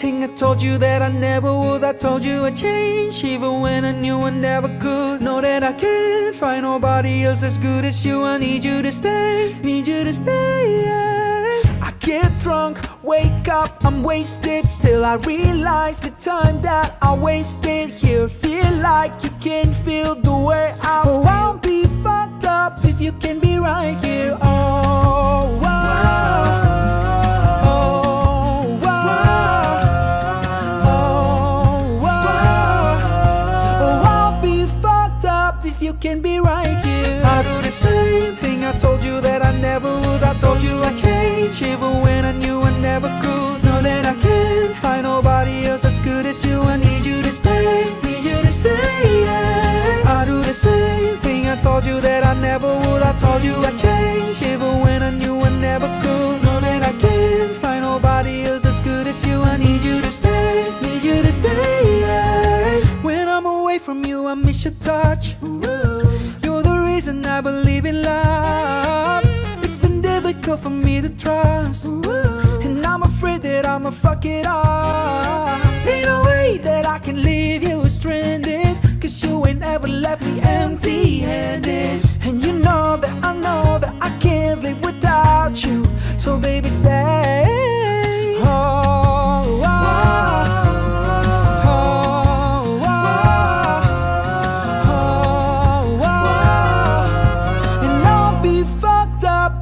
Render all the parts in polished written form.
thing I told you that I never would. I told you I'd change, even when I knew I never could. Know that I can't find nobody else as good as you. I need you to stay, need you to stay, yeah. I get drunk, wake up, I'm wasted. Still I realize the time that I wasted here. Feel like you can feel the way I feel. Oh, I'll be fucked up if you can be right here. Oh, wow. If you can be right here, I do the same thing I told you that I never would. I told you I'd change, even when I knew I never could. Know that I can't find nobody else as good as you. I need you to stay, need you to stay, yeah. I do the same thing I told you that I never would. I told you I'd change, even when I knew I never could. Know that I can't find nobody else as good as you. I need you to stay, need you to stay, yeah. When I'm away from you, I miss your touch. You're the reason I believe in love. It's been difficult for me to trust, and I'm afraid that I'ma fuck it up. Ain't no way that I can leave you stranded, cause you ain't ever left me empty-handed. And you know that I can't live without you. So baby, stay. Oh,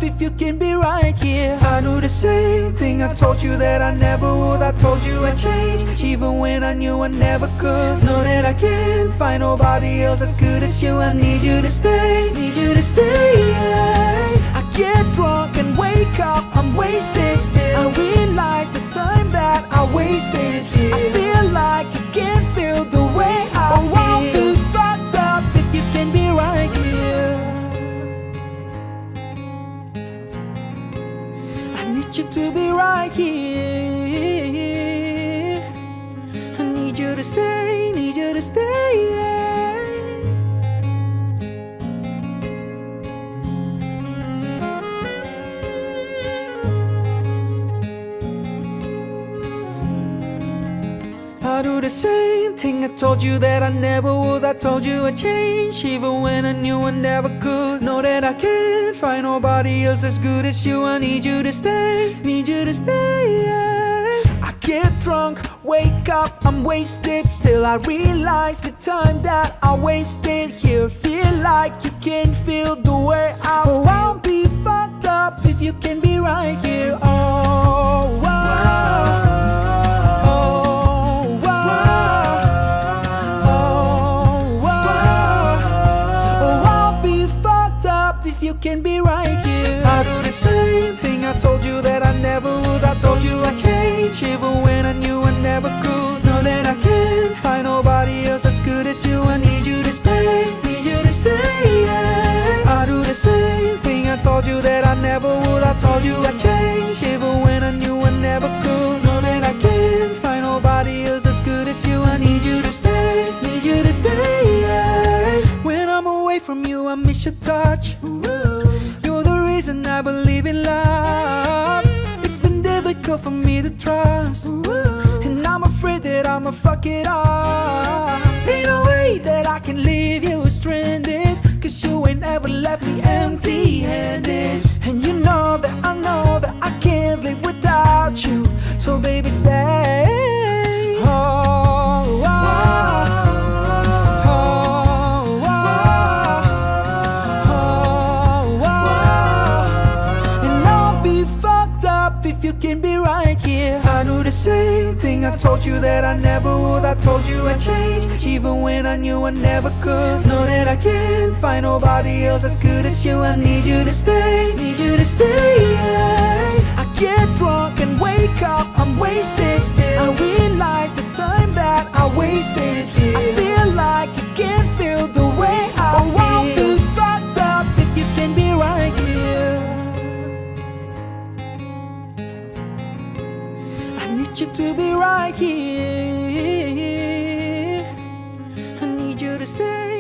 if you can be right here, I do the same thing I told you that I never would. I told you I'd change, even when I knew I never could. Know that I can't find nobody else as good as you. I need you to stay, need you to stay, yeah. I get drunk and wake up, I'm wasted still. I realize the time that I wasted here. I feel like you can't feel the way I feel. I'll be fucked up if you can be right here. I need you to be right here. I need you to stay, need you to stay, yeah. I do the same thing I told you that I never would. I told you I'd change, even when I knew I never could. Know that I can't find nobody else as good as you. I need you to stay, need you to stay, yeah. I get drunk, wake up, I'm wasted. Still I realize the time that I wasted here. Feel like you can feel the way I feel. Oh, I'll be fucked up if you can be right here. Oh, wow. If you can be right here, I do the same thing I told you that I never would. I told you I'd change, even when I knew I never could. Know that I can't find nobody else as good as you. I need you to stay, need you to stay, yeah. I do the same thing I told you that I never would. I told you I'd change, even when I knew I never could. Know that I can't find nobody else as good as you. I need you to stay, need you to stay, yeah. When I'm away from you, I miss your touch. You're the reason I believe in love. It's been difficult for me to trust, and I'm afraid that I'ma fuck it up. Ain't no way that I can leave you stranded, cause you ain't ever left me empty-handed. And you know that I can't live without you. So baby, stay. Oh, if you can be right here, I do the same thing I told you that I never would. I told you I'd change, even when I knew I never could. Know that I can't find nobody else as good as you. I need you to stay, need you to stay, yeah. I get drunk and wake up, I'm wasted still. I realize the time that I wasted here. I feel like you can't feel the way I feel. I'll be fucked up if you can be right here. I need you to be right here. I need you to stay.